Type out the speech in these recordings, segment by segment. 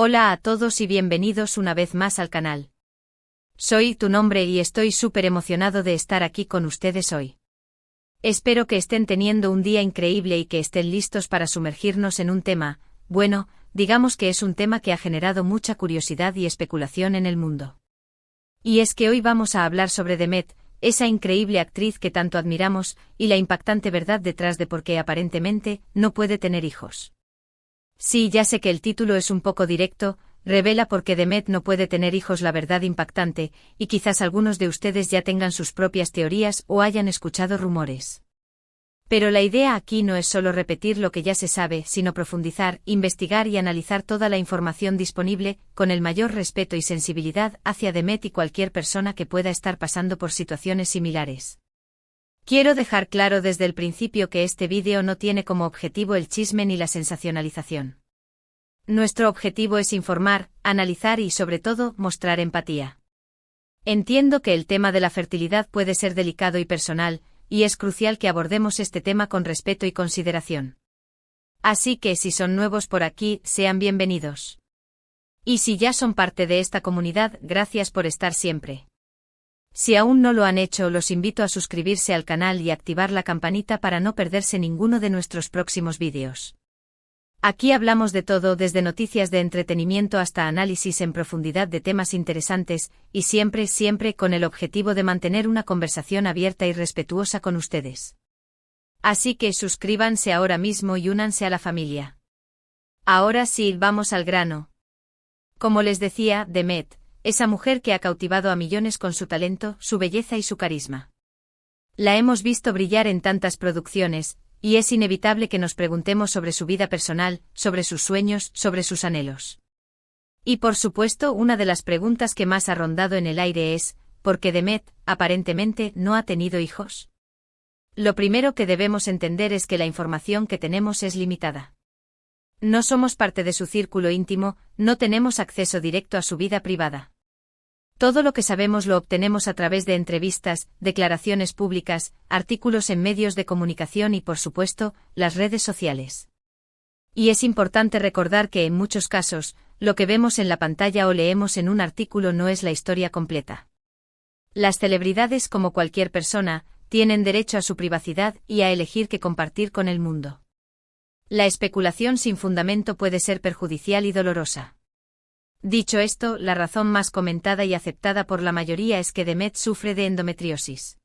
Hola a todos y bienvenidos una vez más al canal. Soy tu nombre y estoy súper emocionado de estar aquí con ustedes hoy. Espero que estén teniendo un día increíble y que estén listos para sumergirnos en un tema, bueno, digamos que es un tema que ha generado mucha curiosidad y especulación en el mundo. Y es que hoy vamos a hablar sobre Demet, esa increíble actriz que tanto admiramos, y la impactante verdad detrás de por qué aparentemente no puede tener hijos. Sí, ya sé que el título es un poco directo, revela por qué Demet no puede tener hijos, la verdad impactante, y quizás algunos de ustedes ya tengan sus propias teorías o hayan escuchado rumores. Pero la idea aquí no es solo repetir lo que ya se sabe, sino profundizar, investigar y analizar toda la información disponible, con el mayor respeto y sensibilidad hacia Demet y cualquier persona que pueda estar pasando por situaciones similares. Quiero dejar claro desde el principio que este vídeo no tiene como objetivo el chisme ni la sensacionalización. Nuestro objetivo es informar, analizar y sobre todo mostrar empatía. Entiendo que el tema de la fertilidad puede ser delicado y personal, y es crucial que abordemos este tema con respeto y consideración. Así que si son nuevos por aquí, sean bienvenidos. Y si ya son parte de esta comunidad, gracias por estar siempre. Si aún no lo han hecho, los invito a suscribirse al canal y activar la campanita para no perderse ninguno de nuestros próximos vídeos. Aquí hablamos de todo, desde noticias de entretenimiento hasta análisis en profundidad de temas interesantes, y siempre con el objetivo de mantener una conversación abierta y respetuosa con ustedes. Así que suscríbanse ahora mismo y únanse a la familia. Ahora sí, vamos al grano. Como les decía, Demet, esa mujer que ha cautivado a millones con su talento, su belleza y su carisma. La hemos visto brillar en tantas producciones, y es inevitable que nos preguntemos sobre su vida personal, sobre sus sueños, sobre sus anhelos. Y por supuesto, una de las preguntas que más ha rondado en el aire es, ¿por qué Demet, aparentemente, no ha tenido hijos? Lo primero que debemos entender es que la información que tenemos es limitada. No somos parte de su círculo íntimo, no tenemos acceso directo a su vida privada. Todo lo que sabemos lo obtenemos a través de entrevistas, declaraciones públicas, artículos en medios de comunicación y, por supuesto, las redes sociales. Y es importante recordar que en muchos casos, lo que vemos en la pantalla o leemos en un artículo no es la historia completa. Las celebridades, como cualquier persona, tienen derecho a su privacidad y a elegir qué compartir con el mundo. La especulación sin fundamento puede ser perjudicial y dolorosa. Dicho esto, la razón más comentada y aceptada por la mayoría es que Demet sufre de endometriosis.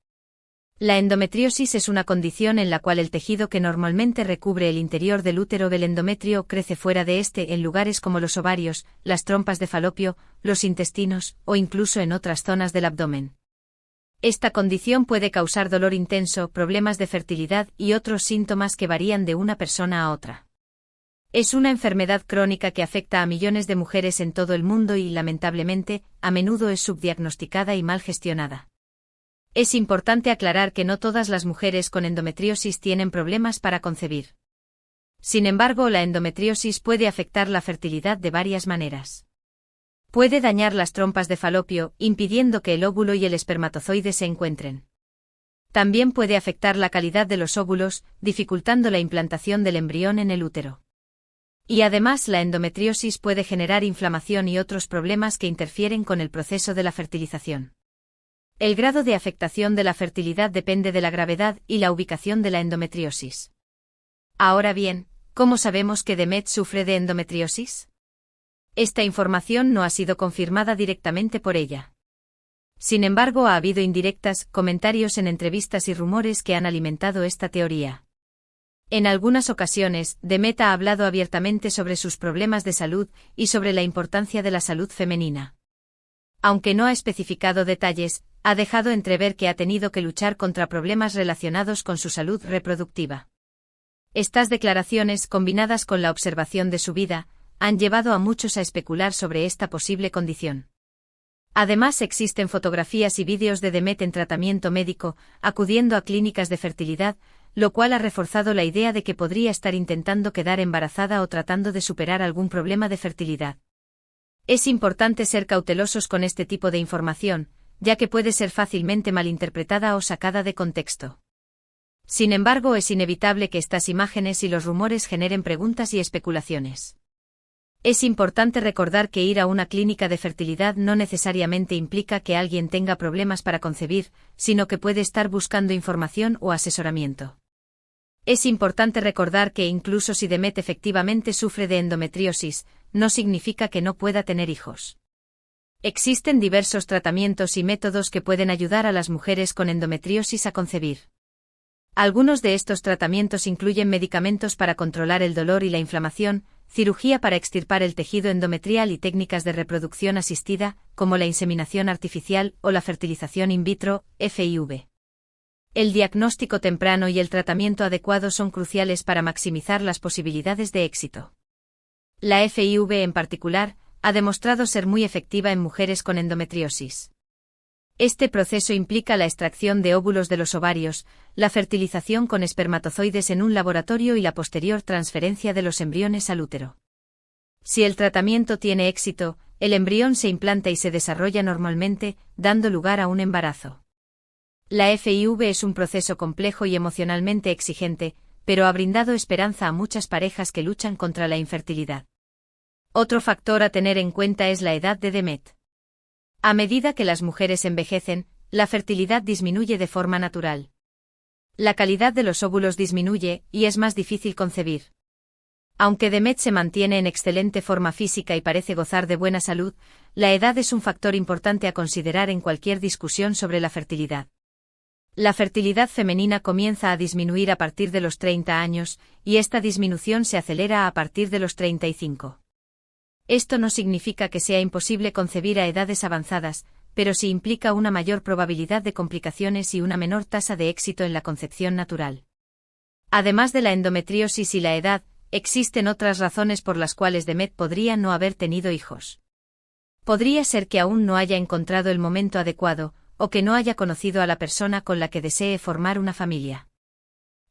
La endometriosis es una condición en la cual el tejido que normalmente recubre el interior del útero del endometrio crece fuera de este en lugares como los ovarios, las trompas de falopio, los intestinos o incluso en otras zonas del abdomen. Esta condición puede causar dolor intenso, problemas de fertilidad y otros síntomas que varían de una persona a otra. Es una enfermedad crónica que afecta a millones de mujeres en todo el mundo y, lamentablemente, a menudo es subdiagnosticada y mal gestionada. Es importante aclarar que no todas las mujeres con endometriosis tienen problemas para concebir. Sin embargo, la endometriosis puede afectar la fertilidad de varias maneras. Puede dañar las trompas de falopio, impidiendo que el óvulo y el espermatozoide se encuentren. También puede afectar la calidad de los óvulos, dificultando la implantación del embrión en el útero. Y además, la endometriosis puede generar inflamación y otros problemas que interfieren con el proceso de la fertilización. El grado de afectación de la fertilidad depende de la gravedad y la ubicación de la endometriosis. Ahora bien, ¿cómo sabemos que Demet sufre de endometriosis? Esta información no ha sido confirmada directamente por ella. Sin embargo, ha habido indirectas, comentarios en entrevistas y rumores que han alimentado esta teoría. En algunas ocasiones, Demet ha hablado abiertamente sobre sus problemas de salud y sobre la importancia de la salud femenina. Aunque no ha especificado detalles, ha dejado entrever que ha tenido que luchar contra problemas relacionados con su salud reproductiva. Estas declaraciones, combinadas con la observación de su vida, han llevado a muchos a especular sobre esta posible condición. Además, existen fotografías y vídeos de Demet en tratamiento médico, acudiendo a clínicas de fertilidad, lo cual ha reforzado la idea de que podría estar intentando quedar embarazada o tratando de superar algún problema de fertilidad. Es importante ser cautelosos con este tipo de información, ya que puede ser fácilmente malinterpretada o sacada de contexto. Sin embargo, es inevitable que estas imágenes y los rumores generen preguntas y especulaciones. Es importante recordar que ir a una clínica de fertilidad no necesariamente implica que alguien tenga problemas para concebir, sino que puede estar buscando información o asesoramiento. Es importante recordar que incluso si Demet efectivamente sufre de endometriosis, no significa que no pueda tener hijos. Existen diversos tratamientos y métodos que pueden ayudar a las mujeres con endometriosis a concebir. Algunos de estos tratamientos incluyen medicamentos para controlar el dolor y la inflamación, cirugía para extirpar el tejido endometrial y técnicas de reproducción asistida, como la inseminación artificial o la fertilización in vitro, FIV. El diagnóstico temprano y el tratamiento adecuado son cruciales para maximizar las posibilidades de éxito. La FIV en particular, ha demostrado ser muy efectiva en mujeres con endometriosis. Este proceso implica la extracción de óvulos de los ovarios, la fertilización con espermatozoides en un laboratorio y la posterior transferencia de los embriones al útero. Si el tratamiento tiene éxito, el embrión se implanta y se desarrolla normalmente, dando lugar a un embarazo. La FIV es un proceso complejo y emocionalmente exigente, pero ha brindado esperanza a muchas parejas que luchan contra la infertilidad. Otro factor a tener en cuenta es la edad de Demet. A medida que las mujeres envejecen, la fertilidad disminuye de forma natural. La calidad de los óvulos disminuye, y es más difícil concebir. Aunque Demet se mantiene en excelente forma física y parece gozar de buena salud, la edad es un factor importante a considerar en cualquier discusión sobre la fertilidad. La fertilidad femenina comienza a disminuir a partir de los 30 años, y esta disminución se acelera a partir de los 35. Esto no significa que sea imposible concebir a edades avanzadas, pero sí implica una mayor probabilidad de complicaciones y una menor tasa de éxito en la concepción natural. Además de la endometriosis y la edad, existen otras razones por las cuales Demet podría no haber tenido hijos. Podría ser que aún no haya encontrado el momento adecuado, o que no haya conocido a la persona con la que desee formar una familia.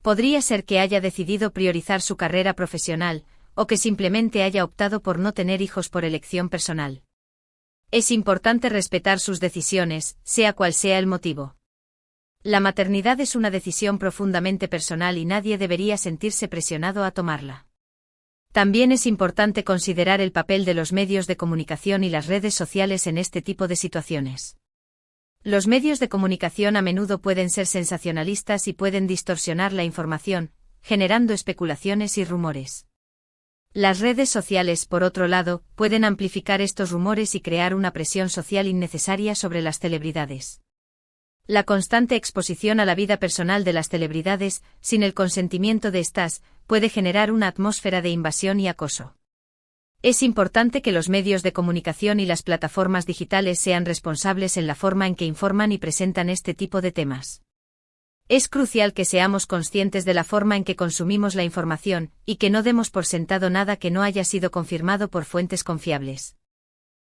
Podría ser que haya decidido priorizar su carrera profesional, o que simplemente haya optado por no tener hijos por elección personal. Es importante respetar sus decisiones, sea cual sea el motivo. La maternidad es una decisión profundamente personal y nadie debería sentirse presionado a tomarla. También es importante considerar el papel de los medios de comunicación y las redes sociales en este tipo de situaciones. Los medios de comunicación a menudo pueden ser sensacionalistas y pueden distorsionar la información, generando especulaciones y rumores. Las redes sociales, por otro lado, pueden amplificar estos rumores y crear una presión social innecesaria sobre las celebridades. La constante exposición a la vida personal de las celebridades, sin el consentimiento de estas, puede generar una atmósfera de invasión y acoso. Es importante que los medios de comunicación y las plataformas digitales sean responsables en la forma en que informan y presentan este tipo de temas. Es crucial que seamos conscientes de la forma en que consumimos la información, y que no demos por sentado nada que no haya sido confirmado por fuentes confiables.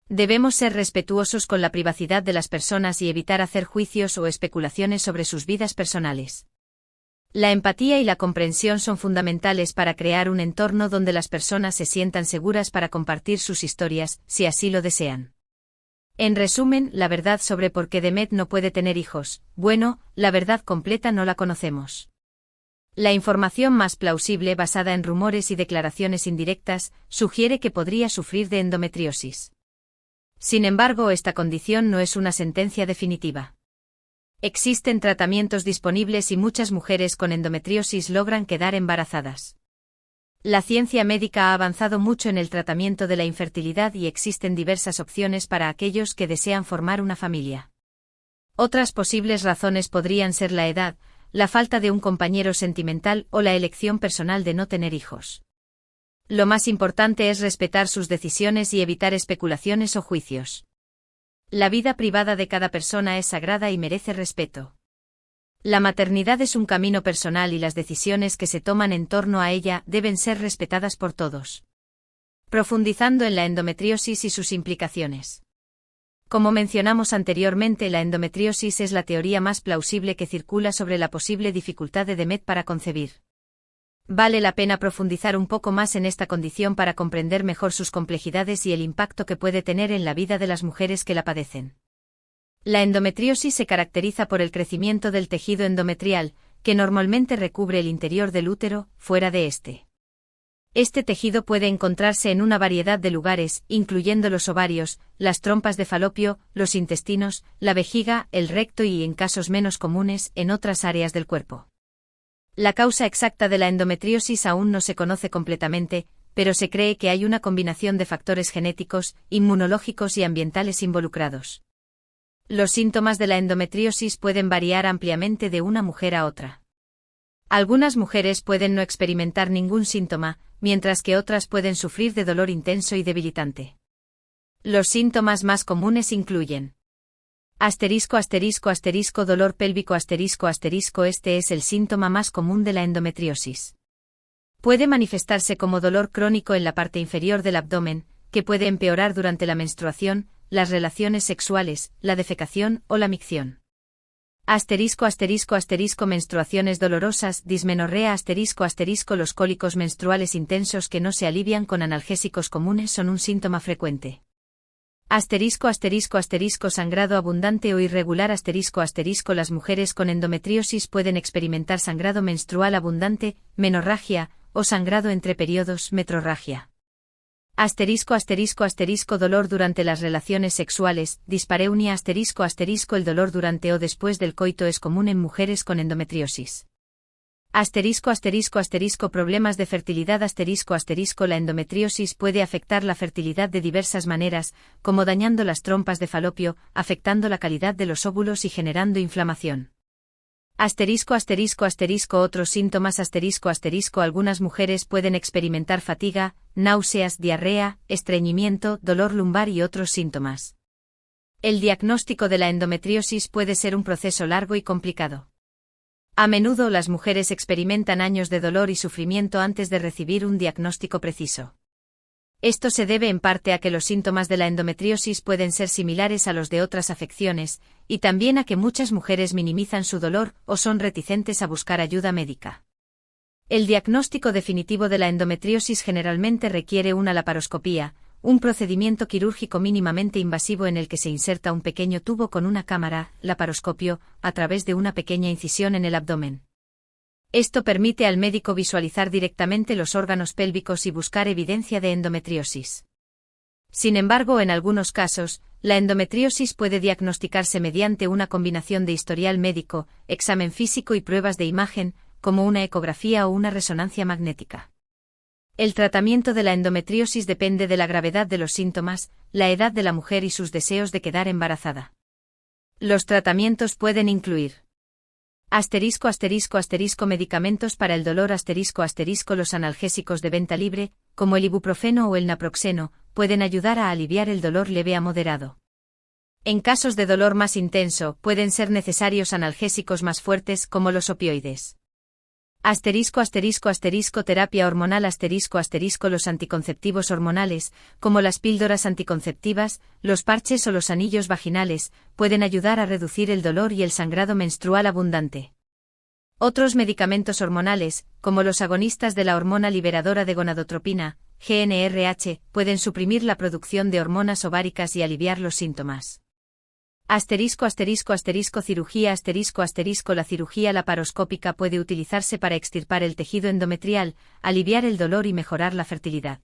Debemos ser respetuosos con la privacidad de las personas y evitar hacer juicios o especulaciones sobre sus vidas personales. La empatía y la comprensión son fundamentales para crear un entorno donde las personas se sientan seguras para compartir sus historias, si así lo desean. En resumen, la verdad sobre por qué Demet no puede tener hijos, bueno, la verdad completa no la conocemos. La información más plausible basada en rumores y declaraciones indirectas, sugiere que podría sufrir de endometriosis. Sin embargo, esta condición no es una sentencia definitiva. Existen tratamientos disponibles y muchas mujeres con endometriosis logran quedar embarazadas. La ciencia médica ha avanzado mucho en el tratamiento de la infertilidad y existen diversas opciones para aquellos que desean formar una familia. Otras posibles razones podrían ser la edad, la falta de un compañero sentimental o la elección personal de no tener hijos. Lo más importante es respetar sus decisiones y evitar especulaciones o juicios. La vida privada de cada persona es sagrada y merece respeto. La maternidad es un camino personal y las decisiones que se toman en torno a ella deben ser respetadas por todos. Profundizando en la endometriosis y sus implicaciones. Como mencionamos anteriormente, la endometriosis es la teoría más plausible que circula sobre la posible dificultad de Demet para concebir. Vale la pena profundizar un poco más en esta condición para comprender mejor sus complejidades y el impacto que puede tener en la vida de las mujeres que la padecen. La endometriosis se caracteriza por el crecimiento del tejido endometrial, que normalmente recubre el interior del útero, fuera de este. Este tejido puede encontrarse en una variedad de lugares, incluyendo los ovarios, las trompas de falopio, los intestinos, la vejiga, el recto y, en casos menos comunes, en otras áreas del cuerpo. La causa exacta de la endometriosis aún no se conoce completamente, pero se cree que hay una combinación de factores genéticos, inmunológicos y ambientales involucrados. Los síntomas de la endometriosis pueden variar ampliamente de una mujer a otra. Algunas mujeres pueden no experimentar ningún síntoma, mientras que otras pueden sufrir de dolor intenso y debilitante. Los síntomas más comunes incluyen dolor pélvico este es el síntoma más común de la endometriosis. Puede manifestarse como dolor crónico en la parte inferior del abdomen, que puede empeorar durante la menstruación, las relaciones sexuales, la defecación o la micción. Menstruaciones dolorosas, dismenorrea los cólicos menstruales intensos que no se alivian con analgésicos comunes son un síntoma frecuente. Sangrado abundante o irregular las mujeres con endometriosis pueden experimentar sangrado menstrual abundante, menorragia, o sangrado entre periodos, metrorragia. Dolor durante las relaciones sexuales, dispareunia el dolor durante o después del coito es común en mujeres con endometriosis. Problemas de fertilidad la endometriosis puede afectar la fertilidad de diversas maneras, como dañando las trompas de falopio, afectando la calidad de los óvulos y generando inflamación. Otros síntomas algunas mujeres pueden experimentar fatiga, náuseas, diarrea, estreñimiento, dolor lumbar y otros síntomas. El diagnóstico de la endometriosis puede ser un proceso largo y complicado. A menudo las mujeres experimentan años de dolor y sufrimiento antes de recibir un diagnóstico preciso. Esto se debe en parte a que los síntomas de la endometriosis pueden ser similares a los de otras afecciones, y también a que muchas mujeres minimizan su dolor o son reticentes a buscar ayuda médica. El diagnóstico definitivo de la endometriosis generalmente requiere una laparoscopía, un procedimiento quirúrgico mínimamente invasivo en el que se inserta un pequeño tubo con una cámara, laparoscopio, a través de una pequeña incisión en el abdomen. Esto permite al médico visualizar directamente los órganos pélvicos y buscar evidencia de endometriosis. Sin embargo, en algunos casos, la endometriosis puede diagnosticarse mediante una combinación de historial médico, examen físico y pruebas de imagen, como una ecografía o una resonancia magnética. El tratamiento de la endometriosis depende de la gravedad de los síntomas, la edad de la mujer y sus deseos de quedar embarazada. Los tratamientos pueden incluir medicamentos para el dolor los analgésicos de venta libre, como el ibuprofeno o el naproxeno, pueden ayudar a aliviar el dolor leve a moderado. En casos de dolor más intenso, pueden ser necesarios analgésicos más fuertes como los opioides. Terapia hormonal los anticonceptivos hormonales, como las píldoras anticonceptivas, los parches o los anillos vaginales, pueden ayudar a reducir el dolor y el sangrado menstrual abundante. Otros medicamentos hormonales, como los agonistas de la hormona liberadora de gonadotropina, GnRH, pueden suprimir la producción de hormonas ováricas y aliviar los síntomas. Cirugía la cirugía laparoscópica puede utilizarse para extirpar el tejido endometrial, aliviar el dolor y mejorar la fertilidad.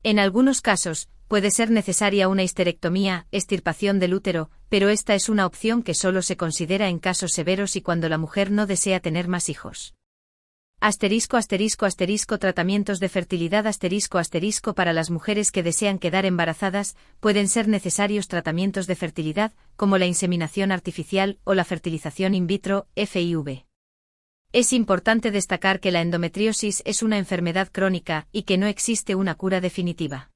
En algunos casos, puede ser necesaria una histerectomía, extirpación del útero, pero esta es una opción que solo se considera en casos severos y cuando la mujer no desea tener más hijos. Tratamientos de fertilidad para las mujeres que desean quedar embarazadas, pueden ser necesarios tratamientos de fertilidad, como la inseminación artificial o la fertilización in vitro, FIV. Es importante destacar que la endometriosis es una enfermedad crónica y que no existe una cura definitiva.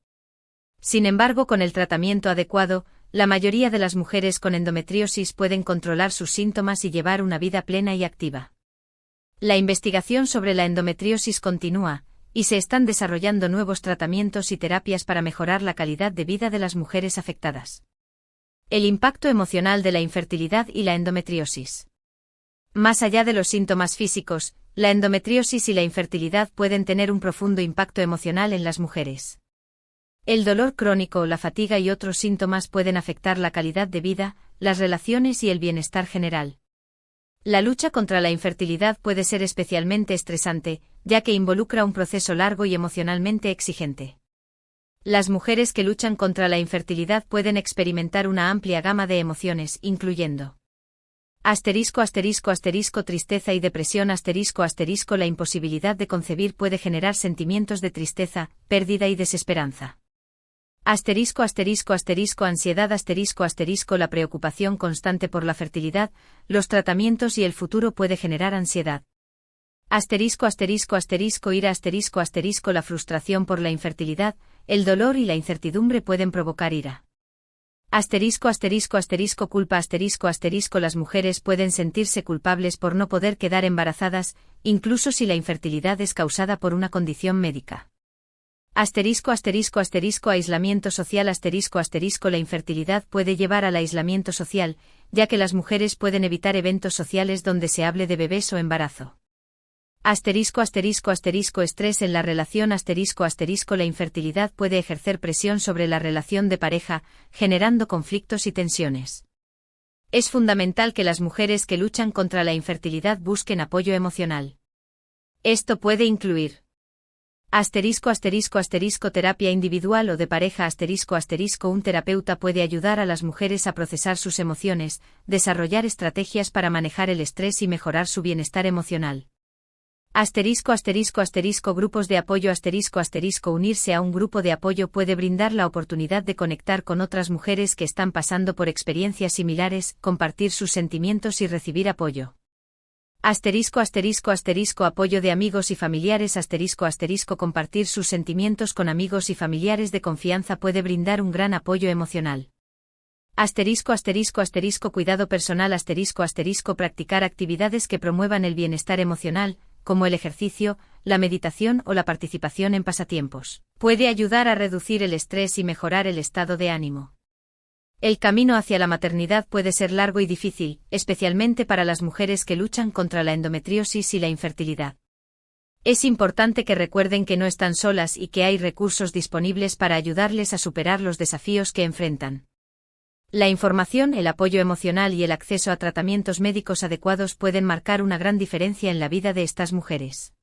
Sin embargo, con el tratamiento adecuado, la mayoría de las mujeres con endometriosis pueden controlar sus síntomas y llevar una vida plena y activa. La investigación sobre la endometriosis continúa, y se están desarrollando nuevos tratamientos y terapias para mejorar la calidad de vida de las mujeres afectadas. El impacto emocional de la infertilidad y la endometriosis. Más allá de los síntomas físicos, la endometriosis y la infertilidad pueden tener un profundo impacto emocional en las mujeres. El dolor crónico, la fatiga y otros síntomas pueden afectar la calidad de vida, las relaciones y el bienestar general. La lucha contra la infertilidad puede ser especialmente estresante, ya que involucra un proceso largo y emocionalmente exigente. Las mujeres que luchan contra la infertilidad pueden experimentar una amplia gama de emociones, incluyendo tristeza y depresión la imposibilidad de concebir puede generar sentimientos de tristeza, pérdida y desesperanza. Ansiedad la preocupación constante por la fertilidad, los tratamientos y el futuro puede generar ansiedad. Ira la frustración por la infertilidad, el dolor y la incertidumbre pueden provocar ira. Culpa las mujeres pueden sentirse culpables por no poder quedar embarazadas, incluso si la infertilidad es causada por una condición médica. Aislamiento social la infertilidad puede llevar al aislamiento social, ya que las mujeres pueden evitar eventos sociales donde se hable de bebés o embarazo. Estrés en la relación la infertilidad puede ejercer presión sobre la relación de pareja, generando conflictos y tensiones. Es fundamental que las mujeres que luchan contra la infertilidad busquen apoyo emocional. Esto puede incluir terapia individual o de pareja un terapeuta puede ayudar a las mujeres a procesar sus emociones, desarrollar estrategias para manejar el estrés y mejorar su bienestar emocional. Grupos de apoyo unirse a un grupo de apoyo puede brindar la oportunidad de conectar con otras mujeres que están pasando por experiencias similares, compartir sus sentimientos y recibir apoyo. Apoyo de amigos y familiares compartir sus sentimientos con amigos y familiares de confianza puede brindar un gran apoyo emocional. Cuidado personal practicar actividades que promuevan el bienestar emocional, como el ejercicio, la meditación o la participación en pasatiempos, puede ayudar a reducir el estrés y mejorar el estado de ánimo. El camino hacia la maternidad puede ser largo y difícil, especialmente para las mujeres que luchan contra la endometriosis y la infertilidad. Es importante que recuerden que no están solas y que hay recursos disponibles para ayudarles a superar los desafíos que enfrentan. La información, el apoyo emocional y el acceso a tratamientos médicos adecuados pueden marcar una gran diferencia en la vida de estas mujeres.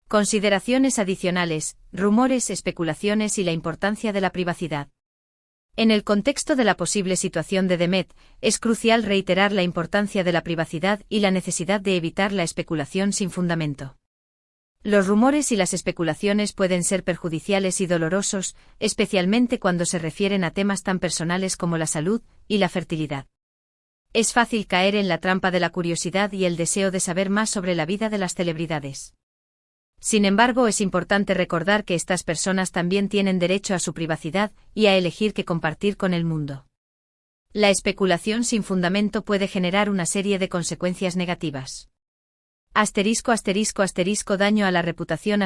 Consideraciones adicionales, rumores, especulaciones y la importancia de la privacidad. En el contexto de la posible situación de Demet, es crucial reiterar la importancia de la privacidad y la necesidad de evitar la especulación sin fundamento. Los rumores y las especulaciones pueden ser perjudiciales y dolorosos, especialmente cuando se refieren a temas tan personales como la salud y la fertilidad. Es fácil caer en la trampa de la curiosidad y el deseo de saber más sobre la vida de las celebridades. Sin embargo, es importante recordar que estas personas también tienen derecho a su privacidad y a elegir qué compartir con el mundo. La especulación sin fundamento puede generar una serie de consecuencias negativas. Daño a la reputación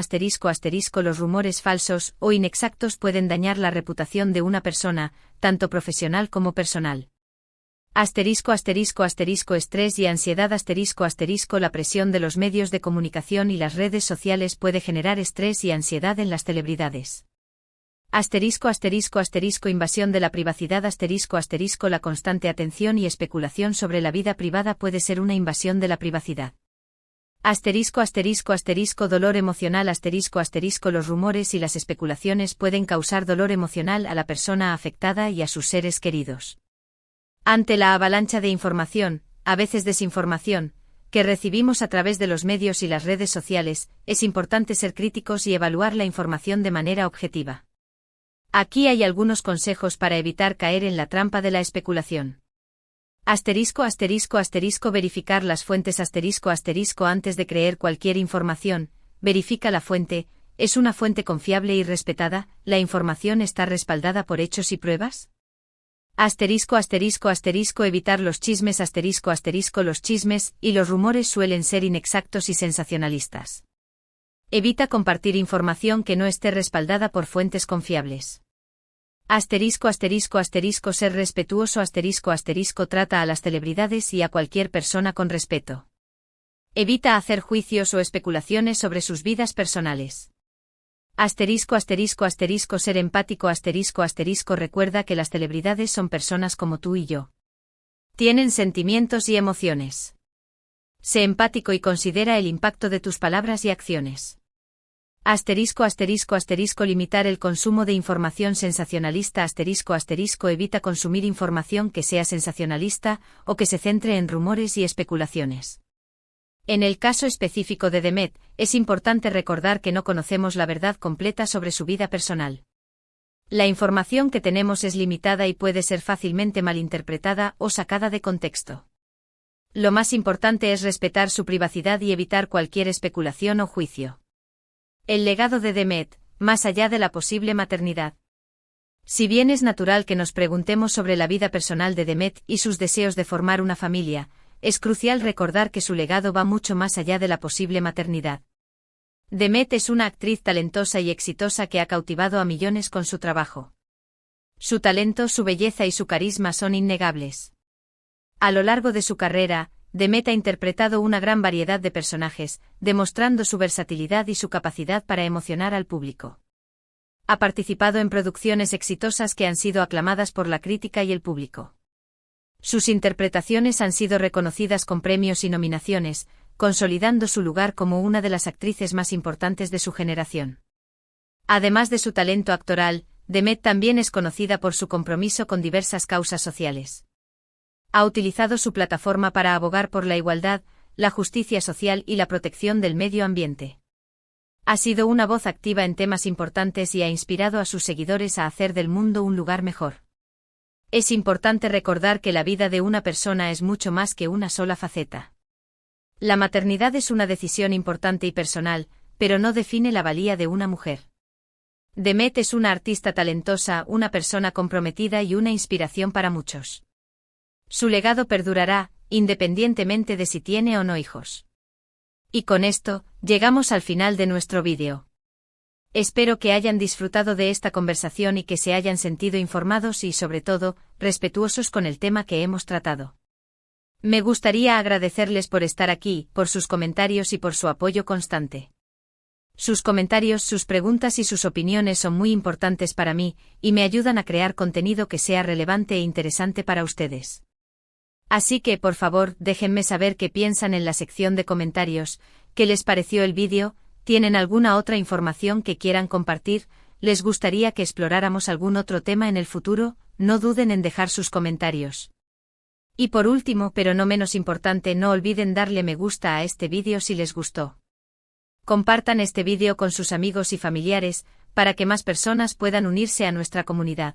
los rumores falsos o inexactos pueden dañar la reputación de una persona, tanto profesional como personal. Estrés y ansiedad la presión de los medios de comunicación y las redes sociales puede generar estrés y ansiedad en las celebridades. Invasión de la privacidad la constante atención y especulación sobre la vida privada puede ser una invasión de la privacidad. Dolor emocional los rumores y las especulaciones pueden causar dolor emocional a la persona afectada y a sus seres queridos. Ante la avalancha de información, a veces desinformación, que recibimos a través de los medios y las redes sociales, es importante ser críticos y evaluar la información de manera objetiva. Aquí hay algunos consejos para evitar caer en la trampa de la especulación. Verificar las fuentes antes de creer cualquier información, verifica la fuente, ¿es una fuente confiable y respetada? ¿La información está respaldada por hechos y pruebas? Evitar los chismes los chismes y los rumores suelen ser inexactos y sensacionalistas. Evita compartir información que no esté respaldada por fuentes confiables. Ser respetuoso trata a las celebridades y a cualquier persona con respeto. Evita hacer juicios o especulaciones sobre sus vidas personales. Ser empático recuerda que las celebridades son personas como tú y yo. Tienen sentimientos y emociones. Sé empático y considera el impacto de tus palabras y acciones. Asterisco asterisco asterisco limitar el consumo de información sensacionalista asterisco asterisco evita consumir información que sea sensacionalista o que se centre en rumores y especulaciones. En el caso específico de Demet, es importante recordar que no conocemos la verdad completa sobre su vida personal. La información que tenemos es limitada y puede ser fácilmente malinterpretada o sacada de contexto. Lo más importante es respetar su privacidad y evitar cualquier especulación o juicio. El legado de Demet, más allá de la posible maternidad. Si bien es natural que nos preguntemos sobre la vida personal de Demet y sus deseos de formar una familia, es crucial recordar que su legado va mucho más allá de la posible maternidad. Demet es una actriz talentosa y exitosa que ha cautivado a millones con su trabajo. Su talento, su belleza y su carisma son innegables. A lo largo de su carrera, Demet ha interpretado una gran variedad de personajes, demostrando su versatilidad y su capacidad para emocionar al público. Ha participado en producciones exitosas que han sido aclamadas por la crítica y el público. Sus interpretaciones han sido reconocidas con premios y nominaciones, consolidando su lugar como una de las actrices más importantes de su generación. Además de su talento actoral, Demet también es conocida por su compromiso con diversas causas sociales. Ha utilizado su plataforma para abogar por la igualdad, la justicia social y la protección del medio ambiente. Ha sido una voz activa en temas importantes y ha inspirado a sus seguidores a hacer del mundo un lugar mejor. Es importante recordar que la vida de una persona es mucho más que una sola faceta. La maternidad es una decisión importante y personal, pero no define la valía de una mujer. Demet es una artista talentosa, una persona comprometida y una inspiración para muchos. Su legado perdurará, independientemente de si tiene o no hijos. Y con esto, llegamos al final de nuestro vídeo. Espero que hayan disfrutado de esta conversación y que se hayan sentido informados y, sobre todo, respetuosos con el tema que hemos tratado. Me gustaría agradecerles por estar aquí, por sus comentarios y por su apoyo constante. Sus comentarios, sus preguntas y sus opiniones son muy importantes para mí, y me ayudan a crear contenido que sea relevante e interesante para ustedes. Así que, por favor, déjenme saber qué piensan en la sección de comentarios, qué les pareció el vídeo, tienen alguna otra información que quieran compartir, les gustaría que exploráramos algún otro tema en el futuro, no duden en dejar sus comentarios. Y por último, pero no menos importante, no olviden darle me gusta a este vídeo si les gustó. Compartan este vídeo con sus amigos y familiares, para que más personas puedan unirse a nuestra comunidad.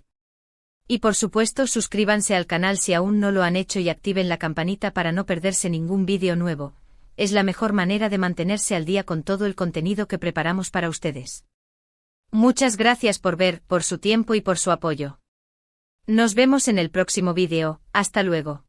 Y por supuesto suscríbanse al canal si aún no lo han hecho y activen la campanita para no perderse ningún vídeo nuevo, es la mejor manera de mantenerse al día con todo el contenido que preparamos para ustedes. Muchas gracias por ver, por su tiempo y por su apoyo. Nos vemos en el próximo vídeo, hasta luego.